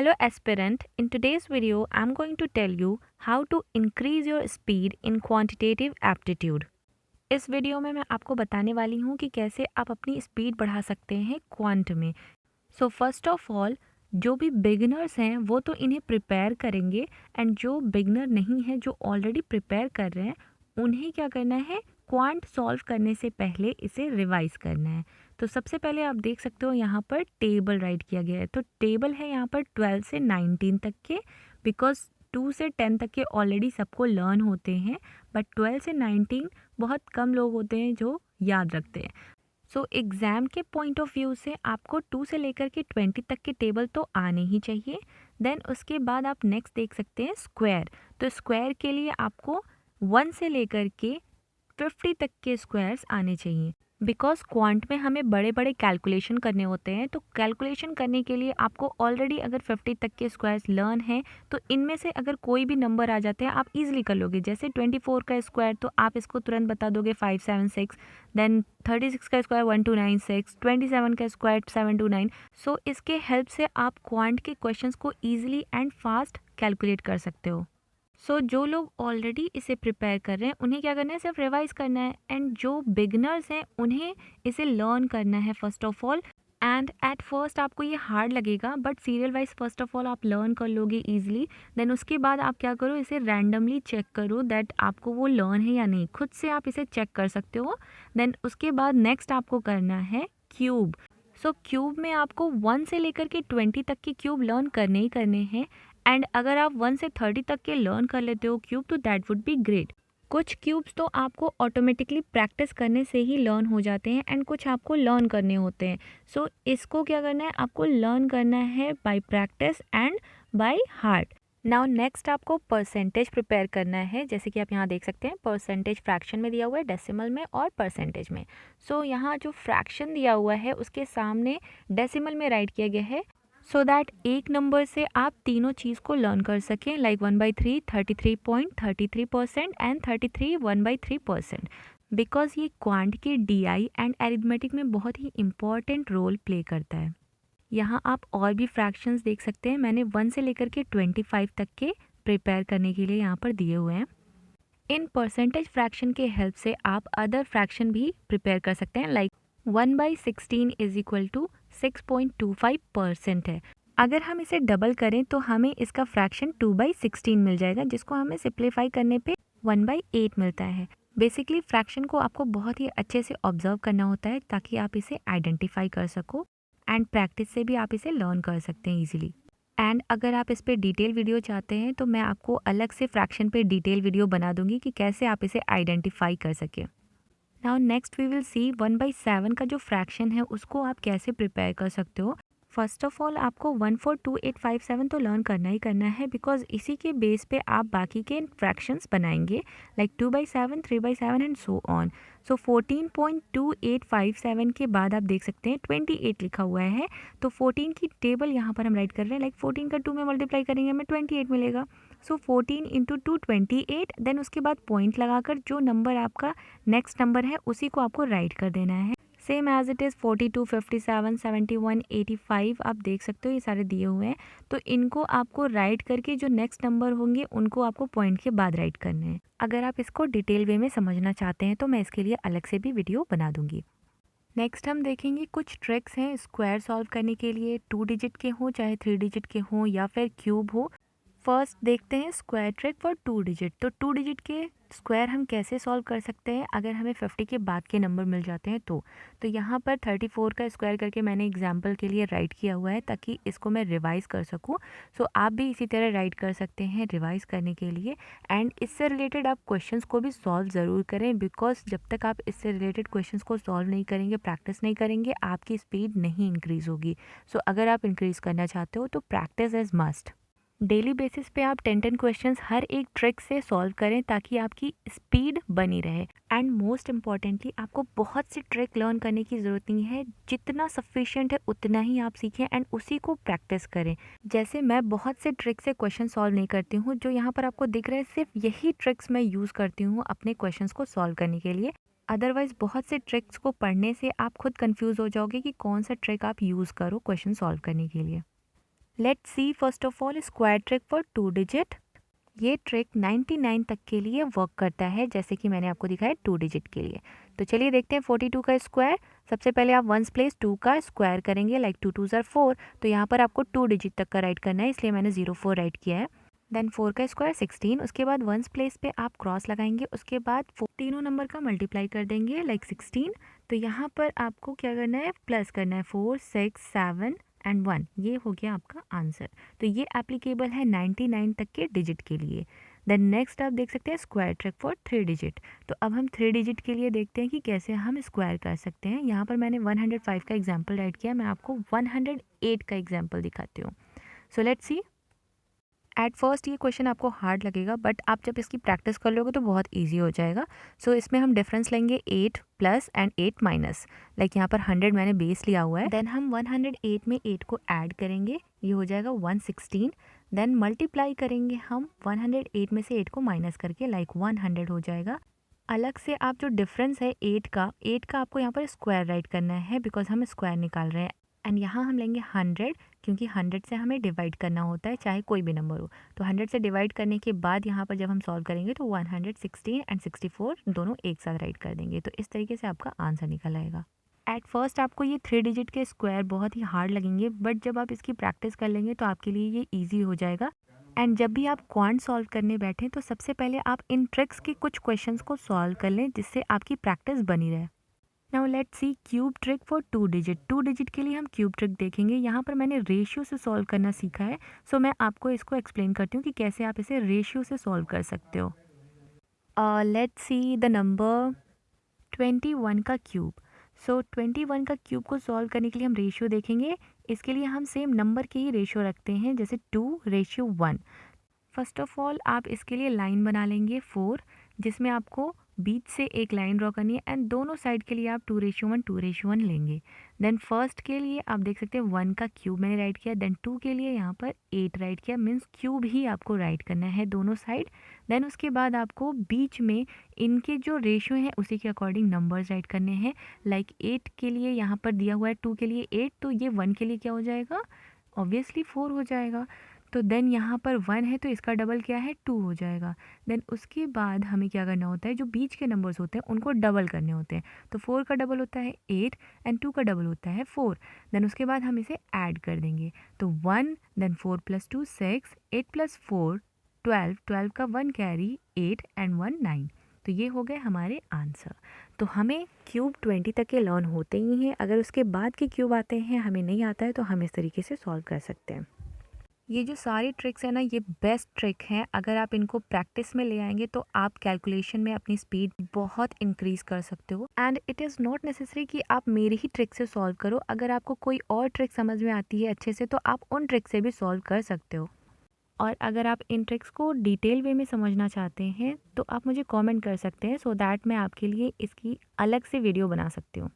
Hello aspirant, in today's video I'm going to tell you how to increase your speed in quantitative aptitude. इस video में मैं आपको बताने वाली हूँ कि कैसे आप अपनी स्पीड बढ़ा सकते हैं क्वांट में। सो फर्स्ट ऑफ ऑल जो भी बिगिनर्स हैं वो तो इन्हें प्रिपेयर करेंगे एंड जो बिगिनर नहीं है जो ऑलरेडी प्रिपेयर कर रहे हैं उन्हें क्या करना है, क्वांट सॉल्व करने से पहले इसे रिवाइज करना है। तो सबसे पहले आप देख सकते हो यहाँ पर टेबल राइट किया गया है। तो टेबल है यहाँ पर 12 से 19 तक के, बिकॉज 2 से 10 तक के ऑलरेडी सबको लर्न होते हैं, बट 12 से 19 बहुत कम लोग होते हैं जो याद रखते हैं। सो एग्ज़ाम के पॉइंट ऑफ व्यू से आपको 2 से लेकर के 20 तक के टेबल तो आने ही चाहिए। देन उसके बाद आप नेक्स्ट देख सकते हैं स्क्वायर। तो स्क्वायर के लिए आपको 1 से लेकर के 50 तक के स्क्वायर्स आने चाहिए, बिकॉज क्वांट में हमें बड़े बड़े कैलकुलेशन करने होते हैं। तो कैलकुलेशन करने के लिए आपको ऑलरेडी अगर 50 तक के स्क्वायर्स लर्न हैं तो इनमें से अगर कोई भी नंबर आ जाते हैं आप इजीली कर लोगे। जैसे 24 का स्क्वायर तो आप इसको तुरंत बता दोगे 576, देन 36 का स्क्वायर 1296, 27 का स्क्वायर 729। सो इसके हेल्प से आप क्वांट के क्वेश्चंस को ईजिली एंड फास्ट कैलकुलेट कर सकते हो। जो लोग ऑलरेडी इसे प्रिपेयर कर रहे हैं उन्हें क्या करना है, सिर्फ रिवाइज करना है। एंड जो बिगनर्स हैं उन्हें इसे लर्न करना है first of all. And at first आपको ये हार्ड लगेगा, but serial wise first of all आप लर्न कर लोगे ईजिली। देन उसके बाद आप क्या करो, इसे रैंडमली चेक करो दैट आपको वो लर्न है या नहीं, खुद से आप इसे चेक कर सकते हो। देन उसके बाद नेक्स्ट आपको करना है क्यूब। क्यूब में आपको 1 से लेकर के 20 तक के क्यूब लर्न करने ही करने हैं। एंड अगर आप 1 से 30 तक के लर्न कर लेते हो क्यूब तो दैट वुड बी ग्रेट। कुछ क्यूब्स तो आपको ऑटोमेटिकली प्रैक्टिस करने से ही लर्न हो जाते हैं एंड कुछ आपको लर्न करने होते हैं। इसको क्या करना है, आपको लर्न करना है bye practice and by heart. Now next आपको परसेंटेज प्रिपेयर करना है। जैसे कि आप यहाँ देख सकते हैं परसेंटेज फ्रैक्शन में दिया हुआ है, डेसिमल में और परसेंटेज में। यहाँ जो फ्रैक्शन दिया हुआ है उसके सामने डेसिमल में राइट किया गया है, सो दैट एक नंबर से आप तीनों चीज़ को लर्न कर सकें, लाइक 1/3 33.33% एंड 33 1/3%। बिकॉज ये क्वांट के DI एंड एरिथमेटिक में बहुत ही इम्पॉर्टेंट रोल प्ले करता है। यहाँ आप और भी फ्रैक्शंस देख सकते हैं, मैंने 1 से लेकर के 25 तक के प्रिपेयर करने के लिए यहाँ पर दिए हुए हैं। इन परसेंटेज फ्रैक्शन के हेल्प से आप अदर फ्रैक्शन भी प्रिपेयर कर सकते हैं, लाइक 1/16 इज इक्वल टू 6.25% है। अगर हम इसे डबल करें तो हमें इसका फ्रैक्शन 2/16 मिल जाएगा, जिसको हमें सिंप्लीफाई करने पे 1/8 मिलता है। बेसिकली फ्रैक्शन को आपको बहुत ही अच्छे से ऑब्जर्व करना होता है ताकि आप इसे आइडेंटिफाई कर सको, एंड प्रैक्टिस से भी आप इसे लर्न कर सकते हैं ईजिली। एंड अगर आप इस पे डिटेल वीडियो चाहते हैं तो मैं आपको अलग से फ्रैक्शन पे डिटेल वीडियो बना दूंगी कि कैसे आप इसे आइडेंटिफाई कर सकें। Now next we will see 1/7 का जो फ्रैक्शन है उसको आप कैसे प्रिपेयर कर सकते हो। फर्स्ट ऑफ ऑल आपको 142857 तो लर्न करना ही करना है, बिकॉज इसी के बेस पे आप बाकी के फ्रैक्शंस बनाएंगे, लाइक 2/7 3/7 एंड सो ऑन। 14.2857 के बाद आप देख सकते हैं 28 लिखा हुआ है। तो 14 की टेबल यहाँ पर हम राइट कर रहे हैं, लाइक 14 का 2 में मल्टीप्लाई करेंगे हमें 28 मिलेगा। 14 इंटू 2 28। देन उसके बाद पॉइंट लगाकर जो नंबर आपका नेक्स्ट नंबर है उसी को आपको राइट कर देना है, सेम एज इट इज़। 42 57 71 85 आप देख सकते हो ये सारे दिए हुए हैं। तो इनको आपको राइट करके जो नेक्स्ट नंबर होंगे उनको आपको पॉइंट के बाद राइट करने हैं। अगर आप इसको डिटेल वे में समझना चाहते हैं तो मैं इसके लिए अलग से भी वीडियो बना दूंगी। नेक्स्ट हम देखेंगे कुछ ट्रिक्स हैं स्क्वायर सॉल्व करने के लिए, 2 डिजिट के हों चाहे 3 डिजिट के हों या फिर क्यूब हो। फर्स्ट देखते हैं स्क्वायर ट्रिक फॉर 2 डिजिट। तो 2 डिजिट के स्क्वायर हम कैसे सॉल्व कर सकते हैं अगर हमें 50 के बाद के नंबर मिल जाते हैं तो यहाँ पर 34 का स्क्वायर करके मैंने एग्जांपल के लिए राइट किया हुआ है ताकि इसको मैं रिवाइज़ कर सकूँ। आप भी इसी तरह राइट कर सकते हैं रिवाइज़ करने के लिए। एंड इससे रिलेटेड आप क्वेश्चंस को भी सॉल्व ज़रूर करें, बिकॉज जब तक आप इससे रिलेटेड क्वेश्चंस को सॉल्व नहीं करेंगे, प्रैक्टिस नहीं करेंगे, आपकी स्पीड नहीं इंक्रीज़ होगी। अगर आप इंक्रीज़ करना चाहते हो तो practice is must. Daily basis पे आप 10 क्वेश्चंस हर एक ट्रिक से सॉल्व करें ताकि आपकी स्पीड बनी रहे। एंड मोस्ट इम्पॉर्टेंटली आपको बहुत सी ट्रिक लर्न करने की ज़रूरत नहीं है, जितना सफिशिएंट है उतना ही आप सीखें एंड उसी को प्रैक्टिस करें। जैसे मैं बहुत से ट्रिक से क्वेश्चन सॉल्व नहीं करती हूँ, जो यहाँ पर आपको दिख रहा है सिर्फ यही ट्रिक्स मैं यूज़ करती हूँ अपने क्वेश्चन को सॉल्व करने के लिए। अदरवाइज बहुत से ट्रिक्स को पढ़ने से आप खुद कंफ्यूज हो जाओगे कि कौन सा ट्रिक आप यूज़ करो क्वेश्चन सॉल्व करने के लिए। Let's see first of all square trick for 2 digit. ये ट्रिक 99 तक के लिए वर्क करता है, जैसे कि मैंने आपको दिखाया 2 डिजिट के लिए। तो चलिए देखते हैं 42 का स्क्वायर। सबसे पहले आप वंस प्लेस 2 का स्क्वायर करेंगे, लाइक 2 2 ज़ार 4। तो यहाँ पर आपको 2 डिजिट तक का राइट करना है, इसलिए मैंने 04 राइट किया है। देन 4 का स्क्वायर 16। उसके बाद वंस प्लेस पे आप क्रॉस लगाएंगे, उसके बाद तीनों नंबर का मल्टीप्लाई कर देंगे, लाइक 16। तो यहाँ पर आपको क्या करना है, प्लस करना है 4 6 7 एंड 1। ये हो गया आपका आंसर। तो ये एप्लीकेबल है 99 तक के डिजिट के लिए। देन नेक्स्ट आप देख सकते हैं स्क्वायर ट्रिक फॉर 3 डिजिट। तो अब हम 3 डिजिट के लिए देखते हैं कि कैसे हम स्क्वायर कर सकते हैं। यहाँ पर मैंने 105 का एग्जाम्पल राइट किया, मैं आपको 108 का एग्जाम्पल दिखाती हूँ। So let's see. At first ये क्वेश्चन आपको हार्ड लगेगा, बट आप जब इसकी प्रैक्टिस कर लोगे तो बहुत ईजी हो जाएगा। सो इसमें हम डिफरेंस लेंगे 8 प्लस एंड 8 माइनस। लाइक यहाँ पर 100 मैंने बेस लिया हुआ है। देन हम 108 में 8 को ऐड करेंगे, ये हो जाएगा 116। देन मल्टीप्लाई करेंगे हम 108 में से 8 को माइनस करके, लाइक 100 हो जाएगा। अलग से आप जो डिफरेंस है 8 का आपको यहाँ पर स्क्वायर राइट करना है, बिकॉज हम स्क्वायर निकाल रहे हैं। एंड यहाँ हम लेंगे 100, क्योंकि 100 से हमें डिवाइड करना होता है, चाहे कोई भी नंबर हो। तो 100 से डिवाइड करने के बाद यहाँ पर जब हम सॉल्व करेंगे तो 116 एंड 64 दोनों एक साथ राइट कर देंगे। तो इस तरीके से आपका आंसर निकल आएगा। एट फर्स्ट आपको ये 3 डिजिट के स्क्वायर बहुत ही हार्ड लगेंगे, बट जब आप इसकी प्रैक्टिस कर लेंगे तो आपके लिए ये ईजी हो जाएगा। एंड जब भी आप क्वांट सॉल्व करने बैठें तो सबसे पहले आप इन ट्रिक्स के कुछ क्वेश्चंस को सॉल्व कर लें, जिससे आपकी प्रैक्टिस बनी रहे। Now let's see cube trick for 2 digit. 2 digit के लिए हम क्यूब ट्रिक देखेंगे। यहाँ पर मैंने रेशियो से सॉल्व करना सीखा है, सो मैं आपको इसको एक्सप्लेन करती हूँ कि कैसे आप इसे रेशियो से सॉल्व कर सकते हो। लेट्स सी द नंबर 21 का क्यूब। सो 21 का क्यूब को सॉल्व करने के लिए हम रेशियो देखेंगे। इसके लिए हम सेम नंबर के ही रेशियो रखते हैं, जैसे 2:1। फर्स्ट ऑफ ऑल आप इसके लिए लाइन बना लेंगे 4, जिसमें आपको बीच से एक लाइन ड्रॉ करनी है, एंड दोनों साइड के लिए आप 2:1 लेंगे। देन फर्स्ट के लिए आप देख सकते हैं 1 का क्यूब मैंने राइट किया। देन 2 के लिए यहाँ पर 8 राइट किया, मीन्स क्यूब ही आपको राइट करना है दोनों साइड। देन उसके बाद आपको बीच में इनके जो रेशियो हैं उसी के अकॉर्डिंग नंबर्स राइट करने हैं। लाइक 8 के लिए यहाँ पर दिया हुआ है 2 के लिए 8, तो ये 1 के लिए क्या हो जाएगा, ऑब्वियसली 4 हो जाएगा। तो देन यहाँ पर 1 है तो इसका डबल क्या है, 2 हो जाएगा। देन उसके बाद हमें क्या करना होता है, जो बीच के नंबर्स होते हैं उनको डबल करने होते हैं। तो 4 का डबल होता है 8 एंड 2 का डबल होता है 4। देन उसके बाद हम इसे ऐड कर देंगे, तो 1, देन 4 + 2 6, 8 + 4 12, 12 का 1 कैरी 8 एंड 1 9। तो ये हो गए हमारे आंसर। तो हमें क्यूब 20 तक के लर्न होते ही हैं। अगर उसके बाद के क्यूब आते हैं हमें नहीं आता है, तो हम इस तरीके से सॉल्व कर सकते हैं। ये जो सारी ट्रिक्स है ना, ये बेस्ट ट्रिक हैं। अगर आप इनको प्रैक्टिस में ले आएंगे तो आप कैलकुलेशन में अपनी स्पीड बहुत इंक्रीज़ कर सकते हो। And it is not necessary कि आप मेरी ही ट्रिक से सॉल्व करो। अगर आपको कोई और ट्रिक समझ में आती है अच्छे से, तो आप उन ट्रिक से भी सॉल्व कर सकते हो। और अगर आप इन ट्रिक्स को डिटेल वे में समझना चाहते हैं तो आप मुझे कमेंट कर सकते हैं, सो दैट मैं आपके लिए इसकी अलग से वीडियो बना सकती हूँ।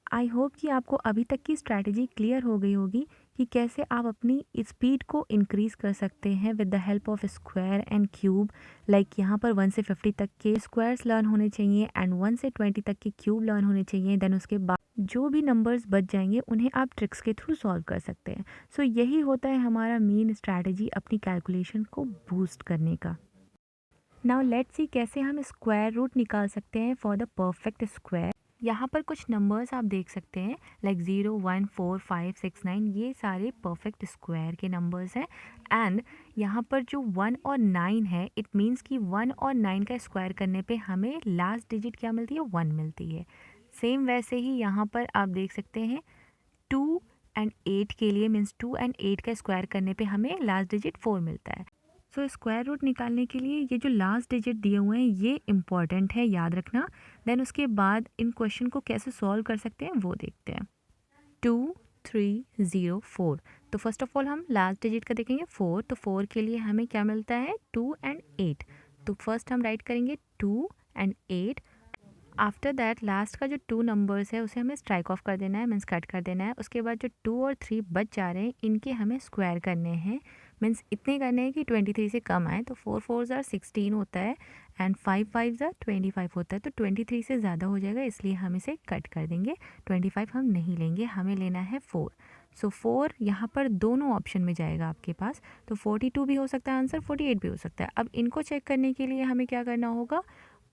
आई होप कि आपको अभी तक की स्ट्रैटेजी क्लियर हो गई होगी कि कैसे आप अपनी स्पीड को इंक्रीज़ कर सकते हैं with the help of square and cube. Like यहाँ पर 1 से 50 तक के स्क्वायर्स लर्न होने चाहिए एंड 1 से 20 तक के क्यूब लर्न होने चाहिए। देन उसके बाद जो भी नंबर्स बच जाएंगे उन्हें आप ट्रिक्स के थ्रू सॉल्व कर सकते हैं। सो यही होता है हमारा मेन स्ट्रैटेजी अपनी कैलकुलेशन को बूस्ट करने का। नाउ लेट्स सी कैसे हम स्क्वायर रूट निकाल सकते हैं फॉर द परफेक्ट स्क्वायर। यहाँ पर कुछ नंबर्स आप देख सकते हैं, लाइक 0 1 4 5 6 9, ये सारे परफेक्ट स्क्वायर के नंबर्स हैं। एंड यहाँ पर जो 1 और 9 है, इट मीन्स कि 1 और 9 का स्क्वायर करने पे हमें लास्ट डिजिट क्या मिलती है, 1 मिलती है। सेम वैसे ही यहाँ पर आप देख सकते हैं 2 एंड 8 के लिए, मीन्स 2 एंड 8 का स्क्वायर करने पे हमें लास्ट डिजिट 4 मिलता है। सो स्क्वायर रूट निकालने के लिए ये जो लास्ट डिजिट दिए हुए हैं ये इम्पॉर्टेंट है, याद रखना। देन उसके बाद इन क्वेश्चन को कैसे सॉल्व कर सकते हैं वो देखते हैं। 2 3 0 4। तो फर्स्ट ऑफ ऑल हम लास्ट डिजिट का देखेंगे 4। तो 4 के लिए हमें क्या मिलता है, 2 एंड 8। तो फर्स्ट हम राइट करेंगे 2 एंड 8। आफ्टर दैट लास्ट का जो 2 नंबर्स है उसे हमें स्ट्राइक ऑफ कर देना है, मीन्स कट कर देना है। उसके बाद जो 2 और 3 बच जा रहे हैं इनके हमें स्क्वायर करने हैं, मीन्स इतने करने हैं कि 23 से कम आए। तो 4 4 ज़ार 16 होता है एंड 5 5 ज़ार 25 होता है। तो 23 से ज़्यादा हो जाएगा, इसलिए हम इसे कट कर देंगे। 25 हम नहीं लेंगे, हमें लेना है 4। सो 4 यहाँ पर दोनों ऑप्शन में जाएगा आपके पास, तो 42 भी हो सकता है आंसर, 48 भी हो सकता है। अब इनको चेक करने के लिए हमें क्या करना होगा,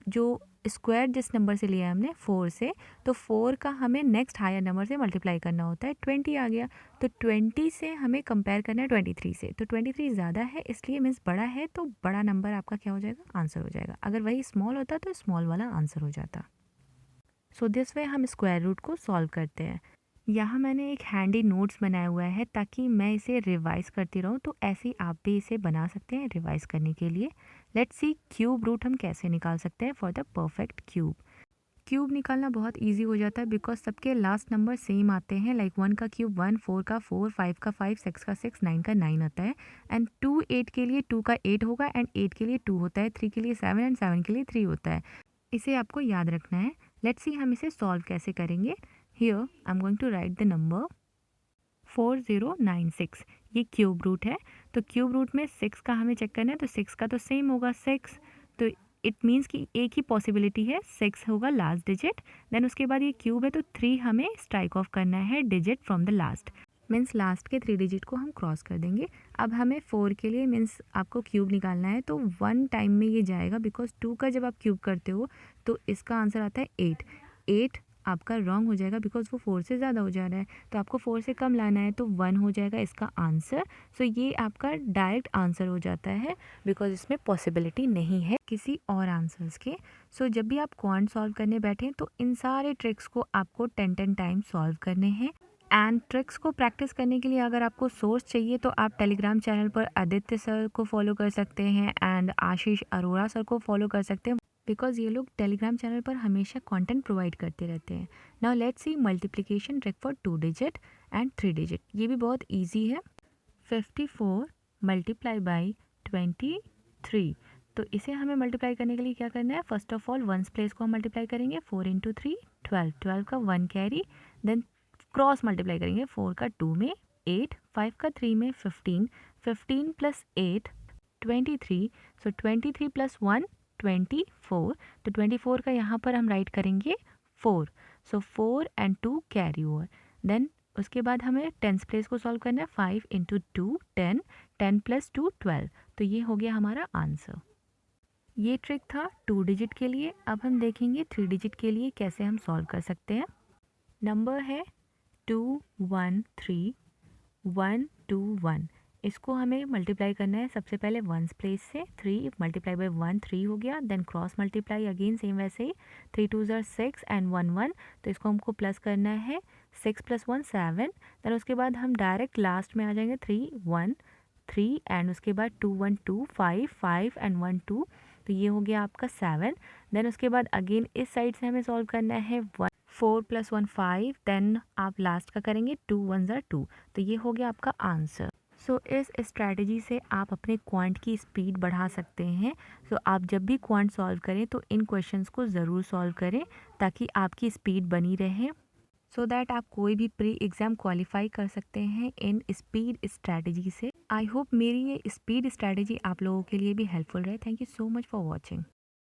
जो स्क्वायर जिस नंबर से लिया है हमने 4 से, तो 4 का हमें नेक्स्ट हायर नंबर से मल्टीप्लाई करना होता है। 20 आ गया, तो 20 से हमें कंपेयर करना है 23 से, तो 23 ज़्यादा है इसलिए मीन्स बड़ा है, तो बड़ा नंबर आपका क्या हो जाएगा, आंसर हो जाएगा। अगर वही स्मॉल होता तो स्मॉल वाला आंसर हो जाता। सो दिस वे हम स्क्वायर रूट को सॉल्व करते हैं। यहाँ मैंने एक हैंडी नोट्स बनाया हुआ है ताकि मैं इसे रिवाइज़ करती रहूँ, तो ऐसे ही आप भी इसे बना सकते हैं रिवाइज़ करने के लिए। लेट्स सी क्यूब रूट हम कैसे निकाल सकते हैं for the perfect cube. Cube निकालना बहुत इजी हो जाता है बिकॉज सबके लास्ट नंबर सेम आते हैं, लाइक 1 का क्यूब 1, 4 का 4, 5 का 5, 6 का 6, 9 का 9 आता है। एंड 2 8 के लिए 2 का 8 होगा, एंड 8 के लिए 2 होता है, 3 के लिए 7 एंड 7 के लिए 3 होता है। इसे आपको याद रखना है। लेट्स सी हम इसे सॉल्व कैसे करेंगे। Here I am going to write the number 4096। ये क्यूब रूट है, तो क्यूब रूट में 6 का हमें चेक करना है, तो 6 का तो सेम होगा 6, तो इट मीन्स कि एक ही पॉसिबिलिटी है, 6 होगा लास्ट डिजिट। देन उसके बाद ये क्यूब है तो 3 हमें स्ट्राइक ऑफ करना है digit from the last, means last के 3 डिजिट को हम क्रॉस कर देंगे। अब हमें 4 के लिए मीन्स आपको क्यूब निकालना है, तो 1 टाइम में ये जाएगा बिकॉज 2 का जब आप क्यूब करते हो तो इसका आंसर आता है 8। 8 आपका रॉन्ग हो जाएगा बिकॉज वो 4 से ज़्यादा हो जा रहा है, तो आपको 4 से कम लाना है, तो 1 हो जाएगा इसका आंसर। सो ये आपका डायरेक्ट आंसर हो जाता है बिकॉज इसमें पॉसिबिलिटी नहीं है किसी और आंसर्स के। सो जब भी आप क्वांट सॉल्व करने बैठें तो इन सारे ट्रिक्स को आपको 10 टाइम सॉल्व करने हैं। एंड ट्रिक्स को प्रैक्टिस करने के लिए अगर आपको सोर्स चाहिए तो आप टेलीग्राम चैनल पर आदित्य सर को फॉलो कर सकते हैं एंड आशीष अरोड़ा सर को फॉलो कर सकते हैं बिकॉज ये लोग टेलीग्राम चैनल पर हमेशा कंटेंट प्रोवाइड करते रहते हैं। Now let's see multiplication trick for 2 digit and 3 digit. ये भी बहुत ईजी है। 54 मल्टीप्लाई बाई 23, तो इसे हमें मल्टीप्लाई करने के लिए क्या करना है, first of all ones place को हम मल्टीप्लाई करेंगे, 4 इंटू 3 12, 12 का 1 कैरी, देन क्रॉस मल्टीप्लाई करेंगे, 4 का 2 में 8, 5 का 3 में 15, 15 प्लस 8 23, सो 23 प्लस 1 24, तो 24 का यहाँ पर हम राइट करेंगे 4, सो 4 एंड 2 कैरी ओवर। देन उसके बाद हमें टेंस प्लेस को सॉल्व करना है, 5 इंटू 2 10, 10 प्लस 2 12, तो ये हो गया हमारा आंसर। ये ट्रिक था 2 डिजिट के लिए। अब हम देखेंगे 3 डिजिट के लिए कैसे हम सॉल्व कर सकते हैं। नंबर है 213 121, इसको हमें मल्टीप्लाई करना है सबसे पहले वंस प्लेस से, 3 मल्टीप्लाई बाई 1 3 हो गया, then cross multiply again same वैसे ही, 3 2 ज़र 6 एंड 1 1, तो इसको हमको प्लस करना है, 6 प्लस 1 7, देन उसके बाद हम डायरेक्ट लास्ट में आ जाएंगे, 3 1 3 एंड उसके बाद 2 1 2 5 5 एंड 1 2, तो ये हो गया आपका 7। देन उसके बाद अगेन इस साइड से हमें सॉल्व करना है 4 प्लस 1 5, देन आप लास्ट का करेंगे 2 1 ज़र 2, तो ये हो गया आपका आंसर। सो इस स्ट्रैटेजी से आप अपने क्वांट की स्पीड बढ़ा सकते हैं। सो आप जब भी क्वांट सॉल्व करें तो इन क्वेश्चंस को ज़रूर सॉल्व करें ताकि आपकी स्पीड बनी रहे, सो दैट आप कोई भी प्री एग्ज़ाम क्वालिफाई कर सकते हैं इन स्पीड स्ट्रैटेजी से। आई होप मेरी ये स्पीड स्ट्रैटेजी आप लोगों के लिए भी हेल्पफुल रहे। Thank you so much for watching.